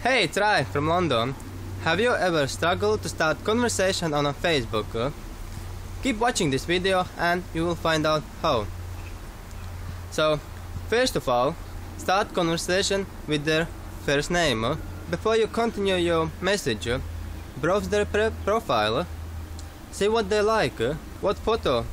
Hey, it's Rai from London. Have you ever struggled to start conversation on a Facebook? Keep watching this video and you will find out how. So, first of all, start conversation with their first name. Before you continue your message, browse their profile, see what they like, what photo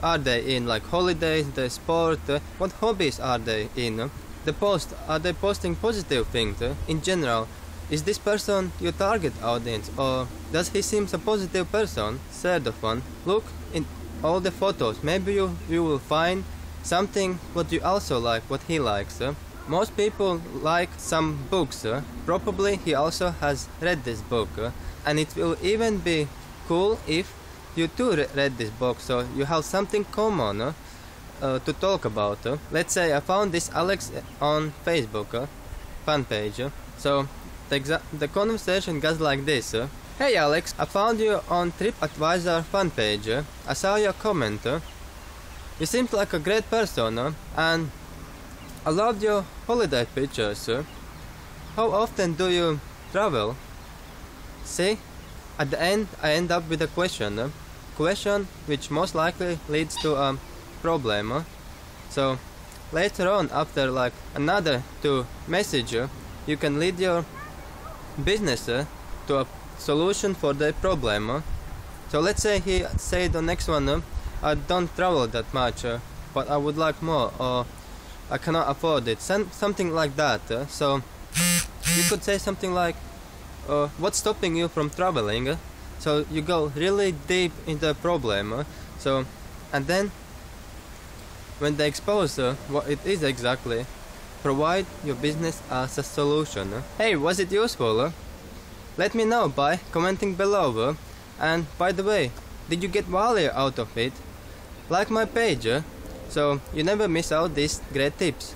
are they in, like holidays, the sport, what hobbies are they in, the post, are they posting positive things in general? Is this person your target audience, or does he seem a positive person? Third of one, look in all the photos, maybe you will find something what you also like, what he likes. Most people like some books, probably he also has read this book, and it will even be cool if you too read this book, so you have something common to talk about. Let's say I found this Alex on Facebook fan page, so the conversation goes like this. Hey Alex, I found you on TripAdvisor fan page. I saw your comment. You seem like a great person, and I loved your holiday pictures. How often do you travel? See, at the end I end up with a question which most likely leads to a problem. So later on, after like another two messages, you can lead your business to a solution for the problem. So let's say he said the next one, I don't travel that much, but I would like more, or I cannot afford it, something like that. So you could say something like, what's stopping you from traveling? So you go really deep into the problem. So, and then when they expose what it is exactly, provide your business as a solution. Hey, was it useful? Let me know by commenting below. And by the way, did you get value out of it? Like my page, so you never miss out these great tips.